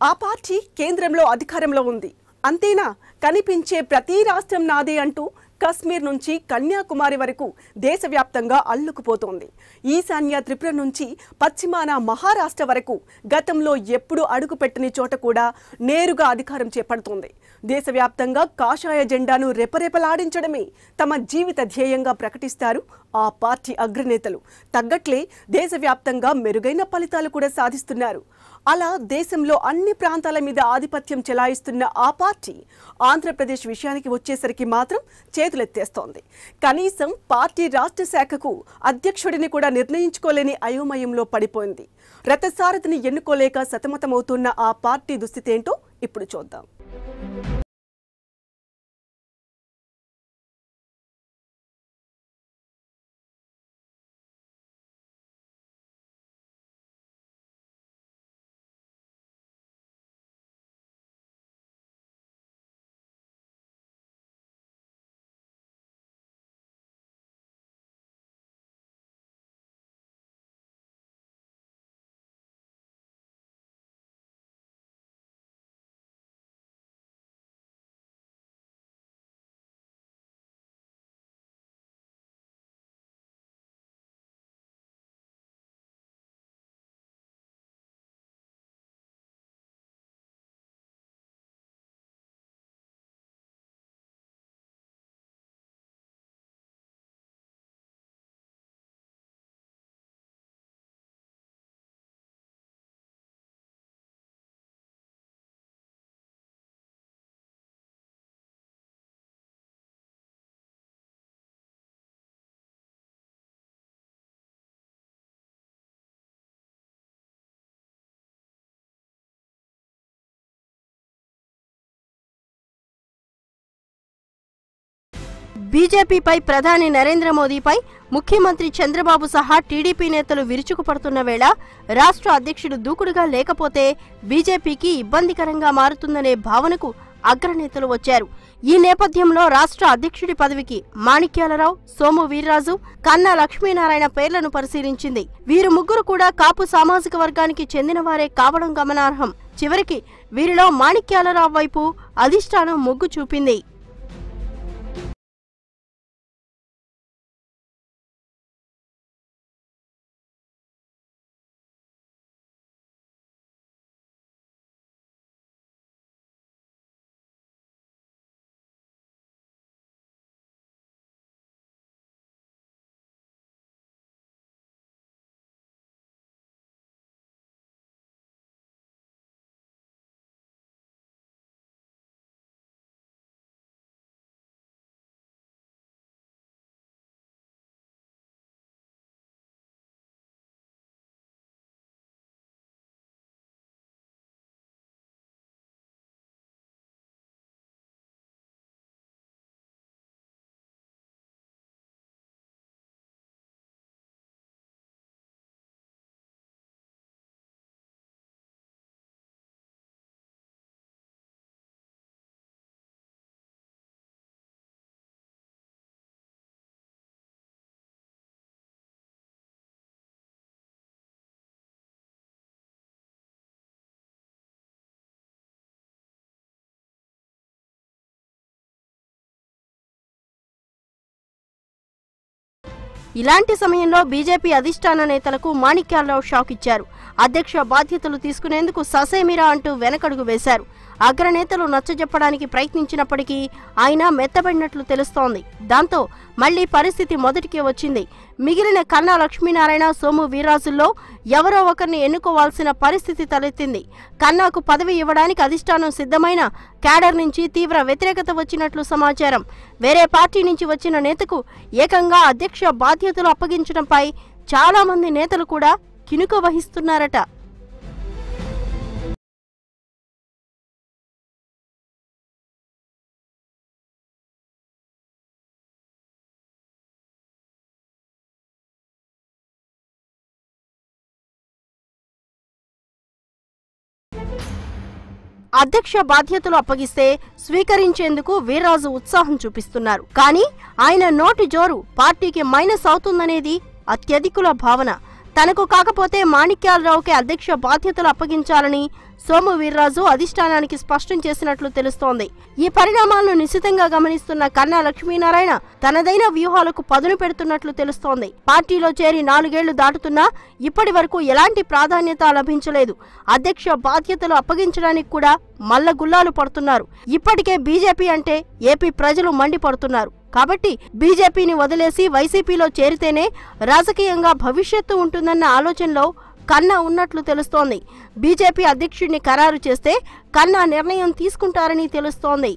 ఆ పార్టీ కేంద్రంలో అధికారంలో ఉంది. అంతేనా, కనిపించే ప్రతి రాష్ట్రం నాదే అంటూ కశ్మీర్ నుంచి కన్యాకుమారి వరకు దేశవ్యాప్తంగా అల్లుకుపోతోంది. ఈశాన్య త్రిపుర నుంచి పశ్చిమాన మహారాష్ట్ర వరకు గతంలో ఎప్పుడు అడుగుపెట్టని చోట కూడా నేరుగా అధికారం చేపడుతోంది. దేశవ్యాప్తంగా కాషాయ జెండాను రెపరెపలాడించడమే తమ జీవిత ధ్యేయంగా ప్రకటిస్తారు ఆ పార్టీ అగ్రనేతలు. తగ్గట్లే దేశవ్యాప్తంగా మెరుగైన ఫలితాలు కూడా సాధిస్తున్నారు. అలా దేశంలో అన్ని ప్రాంతాల మీద ఆధిపత్యం చెలాయిస్తున్న ఆ పార్టీ ఆంధ్రప్రదేశ్ విషయానికి వచ్చేసరికి మాత్రం చేతులెత్తేస్తోంది. కనీసం పార్టీ రాష్ట్ర శాఖకు అధ్యక్షుడిని కూడా నిర్ణయించుకోలేని అయోమయంలో పడిపోయింది. రథసారథిని ఎన్నుకోలేక సతమతమవుతున్న ఆ పార్టీ దుస్థితి ఏంటో ఇప్పుడు చూద్దాం. బీజేపీపై ప్రధాని నరేంద్ర మోదీపై ముఖ్యమంత్రి చంద్రబాబు సహా టీడీపీ నేతలు విరుచుకుపడుతున్న వేళ రాష్ట్ర అధ్యక్షుడు దూకుడుగా లేకపోతే బీజేపీకి ఇబ్బందికరంగా మారుతుందనే భావనకు అగ్రనేతలు వచ్చారు. ఈ నేపథ్యంలో రాష్ట్ర అధ్యక్షుడి పదవికి మాణిక్యాలరావు, సోము వీర్రాజు, కన్నా లక్ష్మీనారాయణ పేర్లను పరిశీలించింది. వీరు ముగ్గురు కూడా కాపు సామాజిక వర్గానికి చెందిన వారే కావడం గమనార్హం. చివరికి వీరిలో మాణిక్యాలరావు వైపు అధిష్టానం మొగ్గు చూపింది. ఇలాంటి సమయంలో బీజేపీ అధిష్టాన నేతలకు మాణిక్యాలరావు షాక్ ఇచ్చారు. అధ్యక్ష బాధ్యతలు తీసుకునేందుకు ససేమిరా అంటూ వెనకడుగు వేశారు. అగ్రనేతలు నచ్చజెప్పడానికి ప్రయత్నించినప్పటికీ ఆయన మెత్తబడినట్లు తెలుస్తోంది. దాంతో మళ్లీ పరిస్థితి మొదటికే వచ్చింది. మిగిలిన కన్నా లక్ష్మీనారాయణ, సోము వీర్రాజుల్లో ఎవరో ఒకరిని ఎన్నుకోవాల్సిన పరిస్థితి తలెత్తింది. కన్నాకు పదవి ఇవ్వడానికి అధిష్టానం సిద్ధమైన క్యాడర్ నుంచి తీవ్ర వ్యతిరేకత వచ్చినట్లు సమాచారం. వేరే పార్టీ నుంచి వచ్చిన నేతకు ఏకంగా అధ్యక్ష బాధ్యతలు అప్పగించడంపై చాలా మంది నేతలు కూడా కినుక వహిస్తున్నారట. అధ్యక్ష బాధ్యతలు అప్పగిస్తే స్వీకరించేందుకు వీర్రాజు ఉత్సాహం చూపిస్తున్నారు. కానీ ఆయన నోటి జోరు పార్టీకి మైనస్ అవుతుందనేది అత్యధికుల భావన. తనకు కాకపోతే మాణిక్యాలరావుకి అధ్యక్ష బాధ్యతలు అప్పగించాలని సోము వీర్రాజు అధిష్టానానికి స్పష్టం చేసినట్లు తెలుస్తోంది. ఈ పరిణామాలను నిశితంగా గమనిస్తున్న కన్నా లక్ష్మీనారాయణ తనదైన వ్యూహాలకు పదును పెడుతున్నట్లు తెలుస్తోంది. పార్టీలో చేరి 4 ఏళ్లు దాటుతున్నా ఇప్పటి వరకు ఎలాంటి ప్రాధాన్యత లభించలేదు. అధ్యక్ష బాధ్యతలు అప్పగించడానికి కూడా మల్లగుల్లాలు పడుతున్నారు. ఇప్పటికే బీజేపీ అంటే ఏపీ ప్రజలు మండిపడుతున్నారు. కాబట్టి బీజేపీని వదిలేసి వైసీపీలో చేరితేనే రాజకీయంగా భవిష్యత్తు ఉంటుందన్న ఆలోచనలో కన్నా ఉన్నట్లు తెలుస్తోంది. బీజేపీ అధ్యక్షుడిని ఖరారు చేస్తే కన్నా నిర్ణయం తీసుకుంటారని తెలుస్తోంది.